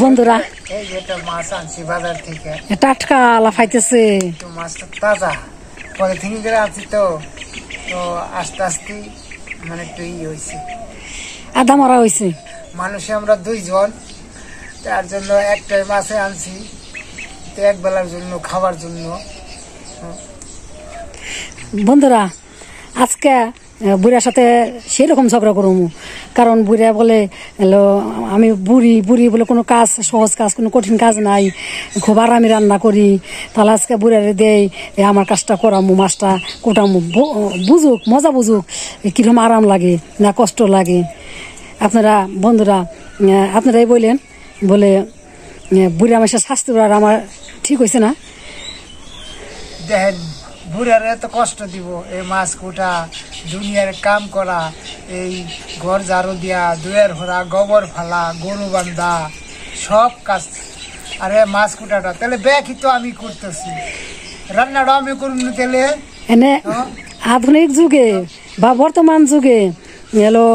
বন্ধুরা এই যে একটা মাছ আনছি বাজার থেকে, টাটকা লাফাইতেছে, মাছটা তাজা পরে থেকে করে আনছি তো তো আস্তে আস্তে মানে একটু হয়েছে, আধা মারা হয়েছে। মানুষে আমরা 2 জন, তার জন্য একটাই মাছে আনছি, তো এক বেলার জন্য খাবার জন্য। বন্ধুরা আজকে বুড়ার সাথে সেরকম ঝগড়া করবো, কারণ বুড়া বলে হলো আমি বুড়ি বুড়ি বলে কোনো কাজ সহজ কাজ কোনো কঠিন কাজ নাই, খুব আরামে রান্না করি। তাহলে আজকে বুড়ারে দেই আমার কাজটা করামু, মাছটা কোটামু, বুঝুক মজা বুঝুক কিরকম আরাম লাগে না কষ্ট লাগে। আপনারা বন্ধুরা আপনারাই বললেন বলে বুড়া মাসের শাস্তি করার আমার ঠিক হয়েছে না? দেখেন বুড়ার এত কষ্ট দিব, এই মাছ কোটা, দুনিয়ার কাম করা, এই ঘর ঝাড়ু দিয়া, দুয়ের ভরা, গোবর ফালা, গরু বান্ধা, সব কাজ। আর মাছ কোটাটা তাহলে ব্যাকই তো আমি করতেছি, রান্নাটা আমি করুন তাহলে। এনে আধুনিক যুগে বা বর্তমান যুগে এলো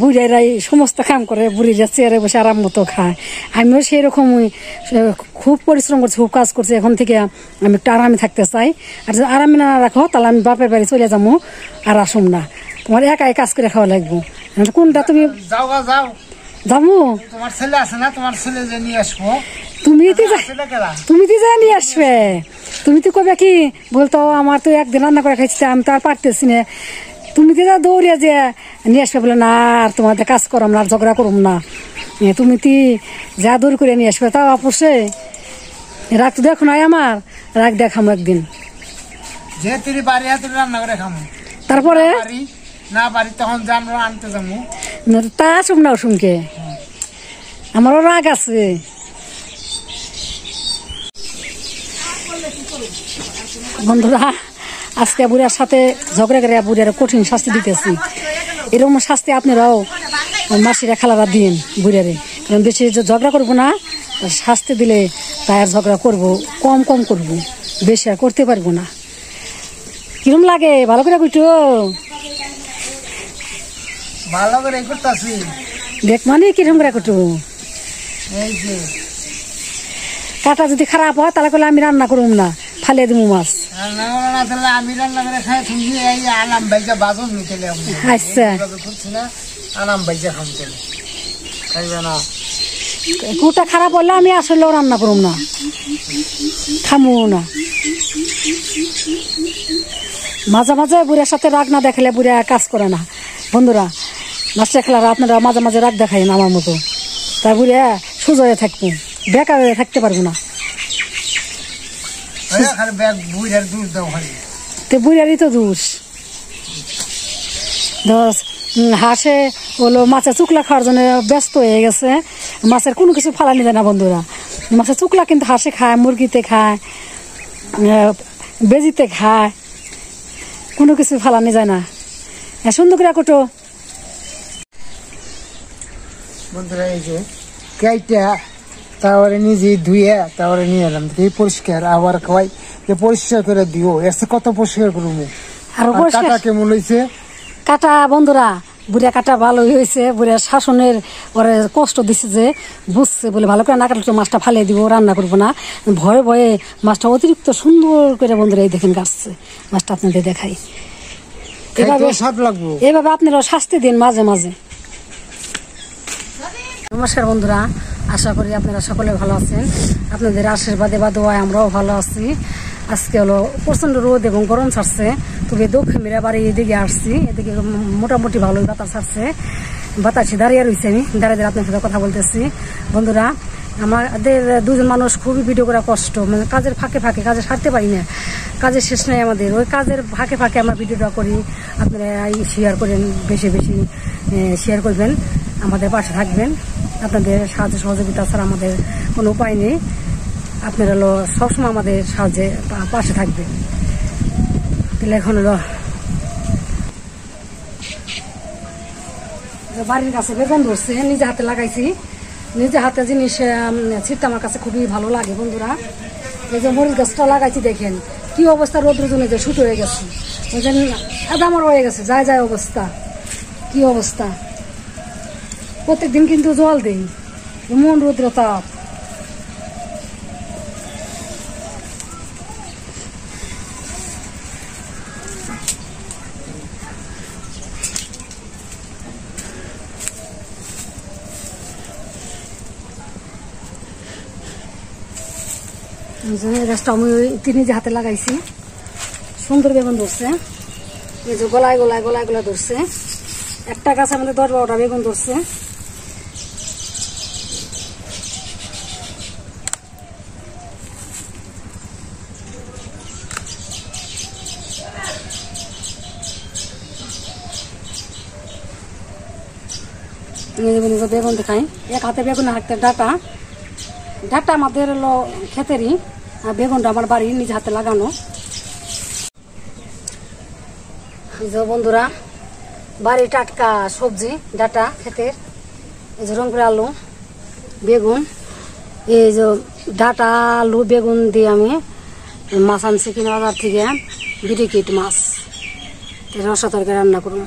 বুড়াইরাই সমস্ত কাম করে, বুড়িরা চেয়ারে বসে আরাম মতো খায়। আমিও সেই রকমই খুব পরিশ্রম করছি, খুব কাজ করছি। এখন থেকে আমি একটু আরামে থাকতে চাই, আর যদি আরামে না রাখো তাহলে আমি বাপের বাড়ি চলে যাবো আর আসুম না, তোমার একাই কাজ করে খাওয়া লাগবো। কোনটা তুমি যাও যাও যাবো, তোমার ছেলে আছে না, তোমার ছেলে যে নিয়ে আসবো, তুমি তো যা নিয়ে আসবে। তুমি তো কবে কি বলতো আমার তো একদিন রান্না করে খাইছি, আমি তো আর পারতেছি না। তুমি তো যা দৌড়িয়া যে নিয়ে আসবে বলে না, আর তোমাদের কাজ করম না, আর ঝগড়া করম না। তুমি তো যা দৌড় করে নিয়ে আসবে, তাও অবশ্যই রাগ তো দেখো নাই আমার, রাগ দেখাম একদিন। যে তুই বাড়ি হাতে রান্না করে খামো, তারপরে না বাড়ি তখন জানবো আনতে যাবো, তা আসুম না অসুমকে, আমারও রাগ আছে। বন্ধুরা আজকে বুড়ার সাথে ঝগড়া করে বুড়ার কঠিন শাস্তি দিতেছি। এরকম শাস্তি আপনারাও মাসিরা খালারা দিন বুড়ারে, কারণ বেশি ঝগড়া করবো না, শাস্তি দিলে তাই আর ঝগড়া করবো কম কম করবো, বেশি আর করতে পারবো না। কিরম লাগে ভালো করে কইটো, ভালো করে করতেছি দেখ মানে কিরম করে কইটো। এই যে কাটা যদি খারাপ হয় তাহলে করলে আমি রান্না করুম না, ফালিয়ে দিব মাছ। রান্না করে না তাহলে আমি রান্না করে খাই, তুমি এই আনাম ভাইজা বাজন নিতেলে আচ্ছা করছি না, আনাম ভাইজা খাম তেলে খাইবে না। কুটা খারাপ হলে আমি আসলেও রান্না করুম না, খামু না। মাঝে মাঝে বুড়ার সাথে রাগ না দেখালে বুড়া কাজ করে না। বন্ধুরা মাস্টার খেলারা আপনারা মাঝে মাঝে রাগ দেখাই না আমার মতো, তাই বুড়া সোজা হয়ে থাকবো, বেকার হয়ে থাকতে পারবো না। তো বুড়ারই তো দোষ। হাঁসে হলো মাছের চুকলা খাওয়ার জন্য ব্যস্ত হয়ে গেছে, মাছের কোনো কিছু ফালানি যায় না। বন্ধুরা মাছের চুকলা কিন্তু হাঁসে খায়, মুরগিতে খায়, বেজিতে খায়, কোনো কিছু ফালানি যায় না। সুন্দর করে কোটো। বন্ধুরা এই যে কেইটা তারপরে নিজে ধুয়ে তারপরে নিয়ে এলাম, পরিষ্কার আবার খাওয়াই যে পরিষ্কার করে দিও, এসে কত পরিষ্কার করবো। আর কাটা কেমন হয়েছে কাটা? বন্ধুরা বুড়া কাটা ভালোই হয়েছে, বুড়া শাসনের ওরা কষ্ট দিচ্ছে যে বুঝছে বলে ভালো করে না কাটলে মাছটা ফালিয়ে দিব, রান্না করবো না, ভয়ে ভয়ে মাছটা অতিরিক্ত সুন্দর করে বন্ধুরা এই দেখেন কাটছে মাছটা। আপনাদের দেখাই, এভাবে আপনারাও শাস্তি দিন মাঝে মাঝে। নমস্কার বন্ধুরা, আশা করি আপনারা সকলে ভালো আছেন, আপনাদের আশীর্বাদে বা দোয়ায় আমরাও ভালো আছি। আজকে হলো প্রচন্ড রোদ এবং গরম ছাড়ছে, তবে দক্ষিণ মেরা বাড়ি এদিকে আসছি, এদিকে মোটামুটি ভালোই বাতাস ছাড়ছে, বাতাসে দাঁড়িয়ে রয়েছে, আমি দাঁড়িয়ে আপনার সাথে কথা বলতেছি। বন্ধুরা আমাদের দুজন মানুষ খুবই ভিডিও করা কষ্ট, মানে কাজের ফাঁকে ফাঁকে, কাজে সারতে পারি না, কাজের শেষ নেই আমাদের, ওই কাজের ফাঁকে ফাঁকে আমরা ভিডিওটা করি। আপনারা শেয়ার করেন, বেশি বেশি শেয়ার করবেন। আমাদের পাশে থাকবেন। আপনাদের সাহায্য সহযোগিতা ছাড়া আমাদের কোনো উপায় নেই। আপনারা হলো সবসময় আমাদের সাহায্যে পাশে থাকবেন। তাহলে এখন হলো বাড়ির কাছে বেগুন ধরছে, নিজে হাতে লাগাইছি। নিজে হাতে জিনিস ছিটতে আমার কাছে খুবই ভালো লাগে বন্ধুরা। এই যে মরিচ গাছটা লাগাইছি, দেখেন কি অবস্থা, রোদ্র জন্য যে শুট হয়ে গেছে, আমার হয়ে গেছে, যায় যায় অবস্থা, কি অবস্থা। প্রত্যেকদিন কিন্তু জল দেই, এমন রৌদ্র তাপ। গাছটা আমি নিজে হাতে লাগাইছি, সুন্দর বেগুন ধরছে। এই যে গলায় গলায় গলায় গলায় ধরছে, একটা গাছে আমাদের 10-12টা বেগুন ধরছে। বেগুন দেখাই, এক হাতে বেগুন, হাতে ডাটা। ডাটা আমাদের হলো ক্ষেতেরই, আর বেগুনটা আমার বাড়ির নিজে হাতে লাগানো। বন্ধুরা, বাড়ি টাটকা সবজি, ডাটা ক্ষেতের। এই যে রংপুর আলু, বেগুন, এই যে ডাটা আলু বেগুন দিয়ে আমি মাছ আনছি কিনা বাজার থেকে, বিরিকিট মাছ, রসা তরকারি রান্না করবো।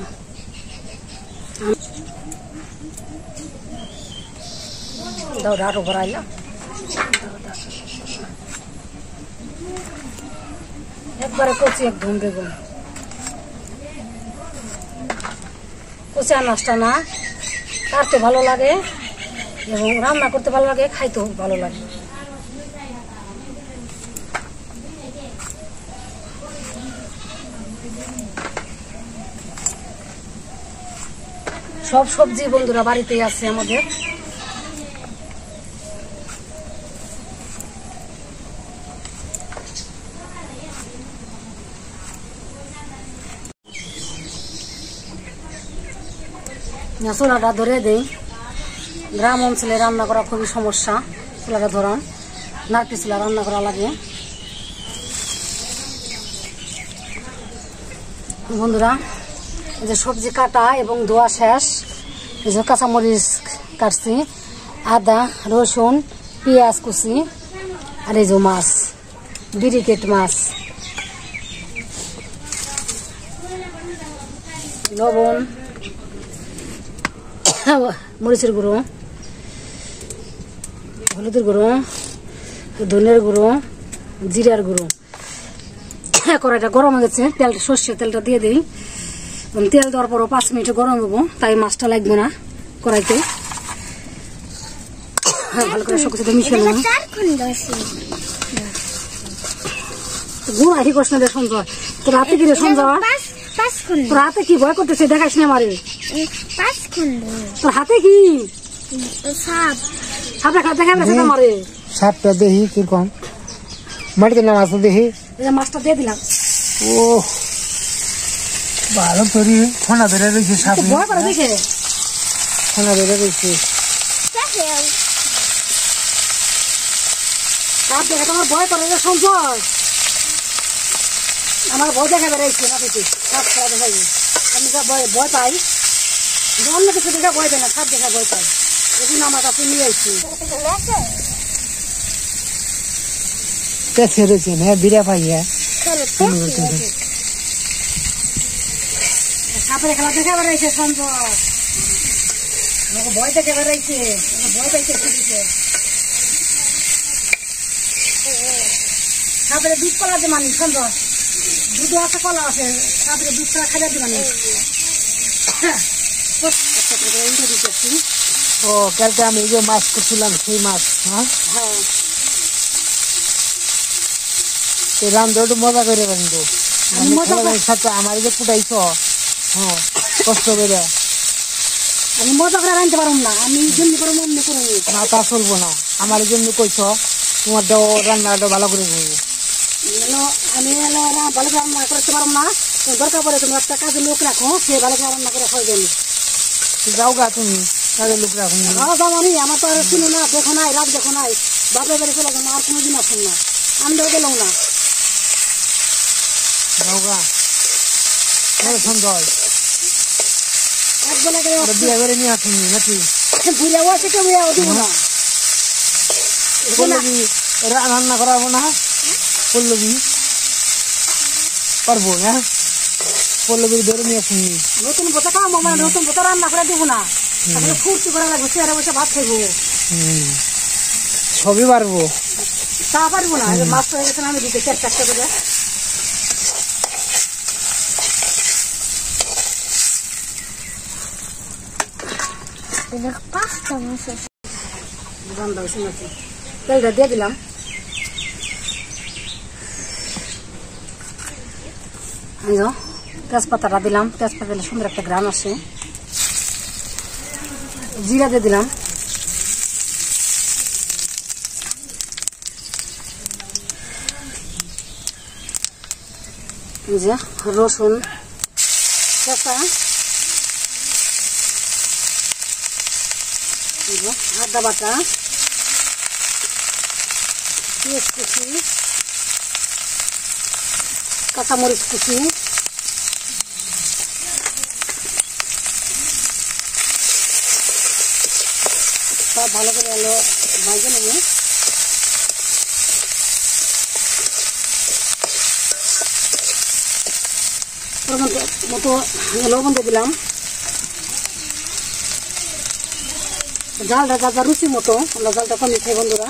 দাও ডাটো ভরাইলাম, একবারে কচি একদম বেগুন। কচি আনাজটা না কাটতে ভালো লাগে এবং রান্না করতে ভালো লাগে, খাইতেও ভালো লাগে। সব সবজি বন্ধুরা বাড়িতেই আছে আমাদের। চুলাটা ধরে দেই, গ্রাম অঞ্চলে রান্না করা খুবই সমস্যা। চুলাটা ধরান, নারকেল চুলা রান্না করা লাগে। বন্ধুরা, এই যে সবজি কাটা এবং ধোয়া শেষ। এই যে কাঁচামরিচ কাটছি, আদা রসুন পেঁয়াজ কুচি, আর এই যে মাছ, বিরিকেট মাছ, লবণ, মরিচের গুঁড়ো, হলুদের গুঁড়ো, ধনের গুঁড়ো, জিরার গুঁড়ো। কড়াইটা গরম হয়ে গেছে, তেলটা সর্ষের তেলটা দিয়ে দিই। তেল দেওয়ার পরও 5 মিনিট গরম হবো, তাই মাছটা লাগবে না কড়াইতে। ভালো করে সব কিছু মিশিয়ে নেবো। গুঁড়ো আহি কৃষ্ণ রে সঞ্জয়, তোর হাতে কি রে সঞ্জয়? তোর হাতে কি ভয় করতেছে, দেখাস না আমারে। তোর হাতে কি সাপ দেখা যাচ্ছে আমারে? সাপটা দেখি কিরকম, মাটিতে না মাছ দেখি। মাছটা দিয়ে দিলাম। ও ভালো করে খোনা বেড়ে রয়েছে, সাপ ভয় করে দেখে খোনা বেড়ে রয়েছে। সাপ দেখে তোমার ভয় করে রে সঞ্জয়? আমার ভয় দেখা বেড়াইছে নাতিতে, সাপ খেলা দেখাই। আমি যা ভয় পাই, অন্য কিছু দেখা ভয় পাই না, সাপ দেখা ভয় পাই। এদিন আমার কাছে নিয়ে আসছি। ছেড়েছেন, হ্যাঁ বিড়া পাইয়া সাপের খেলা দেখে বেড়াইছে সঞ্জয়, ভয় দেখে বেড়াইছে, ভয় পাইছে। সাপের দুধ কলা যে মানি সঞ্জয়, দুধও আছে কলা আছে, সাপের দুধ কলা খাইয়া দি মানি। ও কালকে আমি যে মাছ করছিলাম সেই মাছ। হ্যাঁ রান্ধো একটু মজা করে রান্ধো, সাথে আমার যে ফুটাইছ। হ্যাঁ কষ্ট করে আমি মজা করে রাখতে পারবো না, আমি যেমনি করবো অমনি করবো না, তা চলবো না। আমার যেমনি কইছ তোমারটাও রান্নাটা ভালো করে করবো। আমি ভালো করে রান্না করতে পারবো না, দরকার পড়ে তুমি একটা কাজে লোক রাখো, সে ভালো করে রান্না করে খাওয়াই দেবে। যাও গা তুমি, কাজে লোক রাখুন জানি আমার তো আর শুনো না, দেখো নাই, রাত দেখো নাই, বাপের বাড়ি চলে গেলাম, আর কোনোদিন আসুন না, আমিও গেলাম না। নৌকা সন্ধ্যয় একবেলা করে বিয়ে করে নিয়ে আসুন নাকি বুড়িয়াও আছে, কেউ বুড়িয়াও দিব না। পল্লবী রান্না করাবো না? পল্লবী পারবো না? পল্লবীর ধরে নিয়ে আসুন। নতুন বোতা খাওয়াবো, মানে নতুন বোতা রান্না করে দিব না, তাহলে ফুর্তি করা লাগবে, চেয়ারে বসে ভাত খাইবো, সবই পারবো, তা পারবো না। মাছ হয়ে গেছে, আমি দিতে 4-4টা করে। তেলটা দিয়ে দিলাম, তেজপাতাটা দিলাম, তেজপাতা দিলে সুন্দর একটা গ্রাম আসে। জিরা দিয়ে দিলাম, রসুন কাঁচা, আদা বাটা, পেঁয়াজ কুচি, কাঁচামরিচ কুচি, সব ভালো করে ভাজে নেবে। মতো লবণ দিয়ে দিলাম, জালটা যা রুচি মতো, আমরা জালটা কমে খাই বন্ধুরা।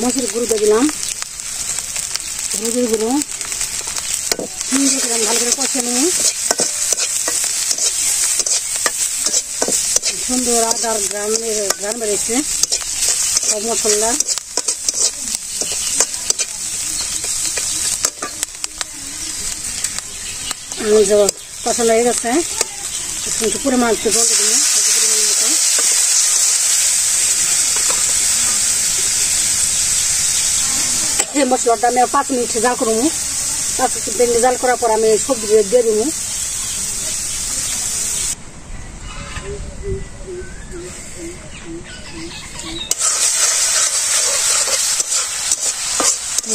মশির গুঁড়ো দিয়ে দিলাম, হলুদের গুঁড়ো দিয়ে দিলাম, ভালো করে কষে নিয়ে সুন্দর আদার গ্রাম বেড়েছে সব মশলা। কষানো হয়ে গেছে, একটু পরিমাণ একটু জল দিয়ে দিলাম, এই মশলাটা আমি 5 মিনিট জাল করবো। 5 মিনিট জাল করার পর আমি সবজি দিয়ে দিব।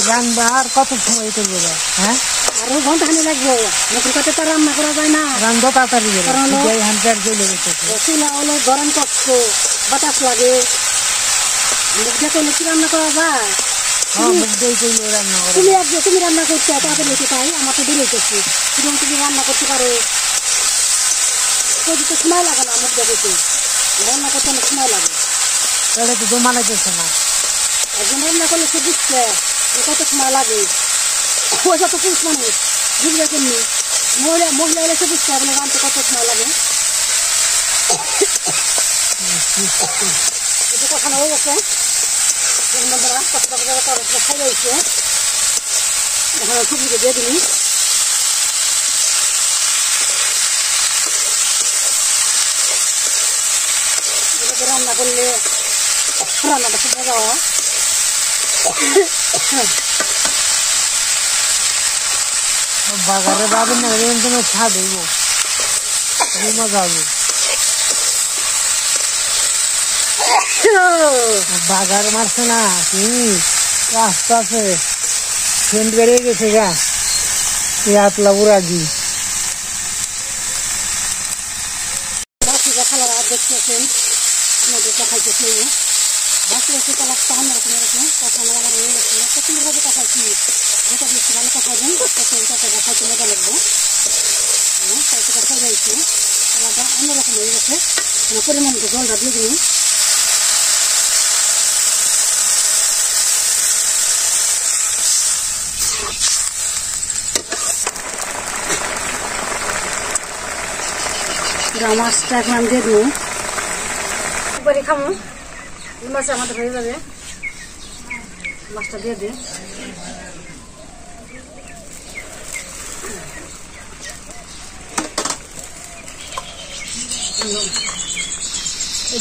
রান্না আর কত সময় করবো? হ্যাঁ, আরো ঘন্টা খানি লাগবে, নতুন কাছে তো রান্না করা যায় না, রান্না তাড়াতাড়ি চুলা হলো গরম কষ্ট, বাতাস লাগে, মুখ দিয়ে কি রান্না করা যায়? তুমি রান্না করতে তাড়াতাড়ি লেগে তাই আমার তো দেরি হইতেছে, তুমি রান্না করতে পারো, তো সময় লাগে না, মুখ দেখেছি রান্না করতে অনেক সময় লাগে, তাহলে তো জমা লাগতেছে না। একজন রান্না করলে সে বুঝছে কত সময় লাগে, ওইটা তো পুরুষ মানুষ বুঝবে কেমনি, মহিলা হলে সে বুঝতে হবে রান্নাতে কত সময় লাগে। এটা কষানো হয়ে গেছে, খাই রয়েছে, এখন সবজিটা দিয়ে দিবি। রান্না করলে রান্নাটা খুব মজা হয়। বাগারে পাবেন না, তুমি ছাদ হইব, মজা হবে। বাগার মারছে না রাস্তা আছে, ফ্রেন্ড বেরিয়ে গেছে গা, আতলা বুড়াগি খালারা দেখতেছেন, আপনাদের দেখাইতেছে ভাসি আছে, তালা অন্যরকম এরকম কষানো আমার হয়ে গেছে, একটা সুন্দরভাবে কষাইছি, যেটা বেশি ভালো কষাবেন তাতে দেখাইতে মজা লাগবে। তাই খাই যাইছে, তালাটা অন্যরকম হয়ে গেছে, পরিমাণ মতো জলটা দিয়ে দিন। মাছটা এখন আমি দিয়ে দেবো, একবারই খাবো, মাছটা আমাদের হয়ে যাবে, মাছটা দিয়ে দিই।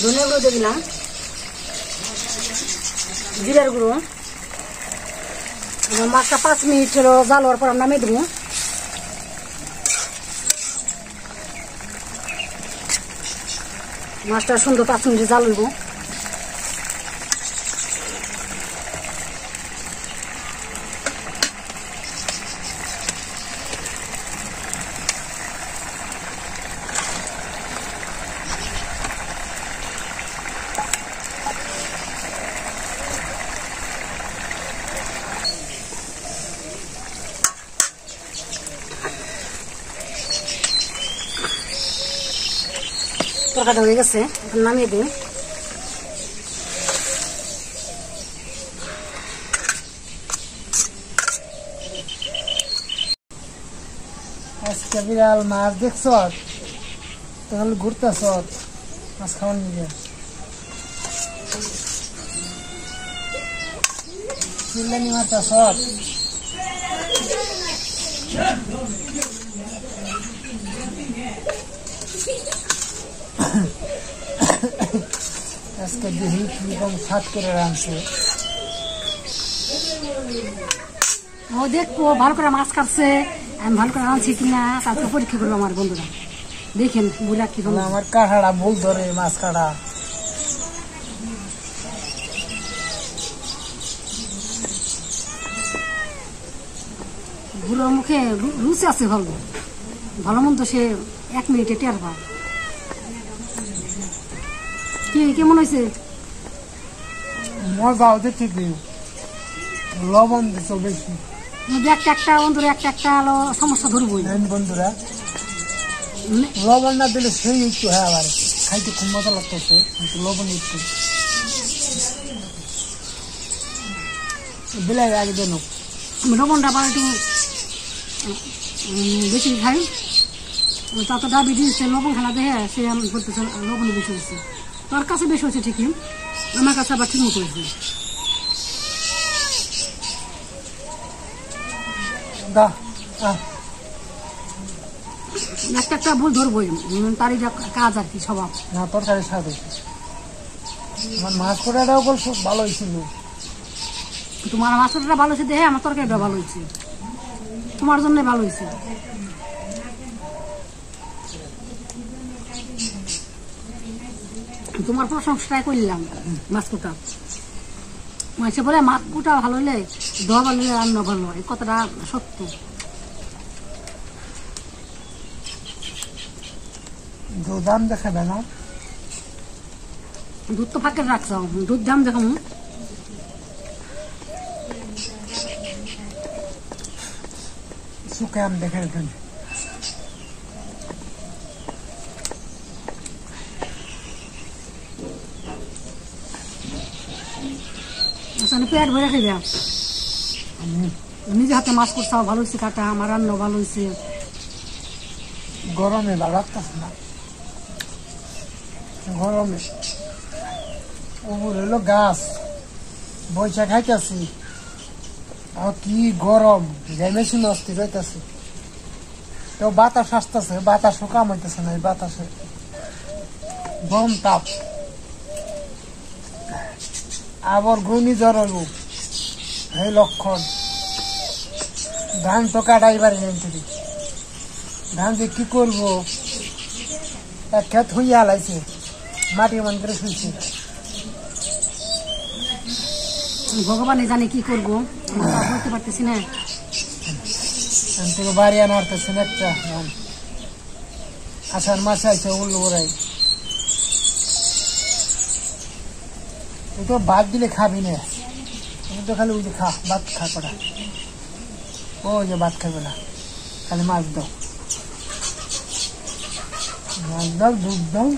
ধনিয়া গুঁড়ো দিয়ে দিলাম, জিরার গুঁড়ো, মাছটা 5 মিনিট জাল হওয়ার পর নামিয়ে দেবো। মাছটা সুন্দর 5 মিনিট জাল হইব। তরকারিটা হয়ে গেছে, এখন নামিয়ে দিই। আজকে বিড়াল মাছ দেখছ, তাহলে ঘুরতেছ মাছ খাওয়ার নিয়ে। চিল্লানি মাছ আস, আজকে দেখি কিরকম ছাদ করে রাখছে। ও দেখবো ভালো করে মাছ কাটছে, আমি ভালো করে রাঁধছি কিনা তারপর পরীক্ষা করবো আমার বন্ধুরা। দেখেন বুড়া কি আমার কাঁঠাড়া ভুল ধরে মাছ কাটা। বুড়োর মুখে রুচি আছে ভালো, ভালো মন্দ সে 1 মিনিটে টের পায়। কি কেমন হয়েছে? মজা হচ্ছে ঠিকই, লবণ দিচ্ছ বেশি। একটা বন্ধুরা একটা আলো সমস্যা ধরবই বন্ধুরা, লবণ না দিলে সেই একটু হ্যাঁ আবার খাইতে খুব মজা লাগতেছে, কিন্তু লবণ একটু বেলাই আগে দেন। লবণটা আবার একটু বেশি খাই, তত ডায়াবেটিস লবণ খেলা দেখে সে আমি বলতেছে লবণ বেশি হয়েছে। তোর কাছে বেশি হচ্ছে ঠিকই, আমার কাছে আবার ঠিক মতো হয়েছে। একটা ভুল ধরবই, তারই যা কাজ আর কি স্বভাব। না তরকারি স্বাদ হয়েছে, আমার মাছ করাটাও বলছ ভালো হয়েছিল। তোমার মাছটা ভালো হয়েছে দেখে আমার তরকারিটা ভালো হয়েছে, তোমার জন্য ভালো হয়েছে। তোমার প্রশংসাটাই করলাম মাছ কুটা। মাছে বলে মাছ কুটা ভালো হলে দোয়া ভালো হলে রান্না ভালো, এই কথাটা সত্য। দাম দেখাবে না, দুধ তো ফাঁকে রাখছ, দুধ দাম দেখাম। শুকে আম দেখে এখানে পেট ভরে খাইবে। নিজে হাতে মাছ করছাও ভালো হয়েছে, কাটা আমার রান্না ভালো হয়েছে। গরমে ভালো লাগতেছে না, গরমে উপর হলো গাছ বৈশা খাইতেছি, কি গরম মেশিন অস্থির হইতেছে। তো বাতাস আসতেছে, বাতাসও কাম হইতেছে না, এই বাতাসে গরম তাপ। আবার ঘূর্ণিঝড় হইব, এই লক্ষণ। ধান তো কাটাই পারি না, ধান যে কি করবো, এক ক্ষেত হইয়া হালাইছে, মাটি মান করে শুনছে। ভগবানে জানে কি করবো, বলতে পারতেছি না। থেকে বাড়ি আনা হারতেছেন একটা আষাঢ় মাসে আইসে উল্লু ওরাই। তুই তো ভাত দিলে খাবি না, তুমি তো খালি ওই যে খা, ভাত খা কটা। ও যে ভাত খাবে না, খালি মাছ দাও, মাছ দাও, দুধ দাও।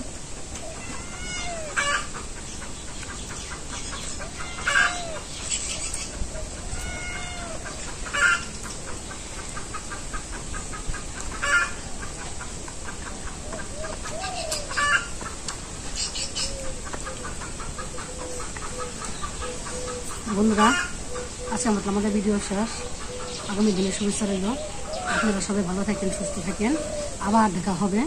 বন্ধুরা, আজকে আমাদের ভিডিও শেষ। আগামী দিনে শুভেচ্ছা রইল। আপনারা সবাই ভালো থাকেন, সুস্থ থাকেন, আবার দেখা হবে।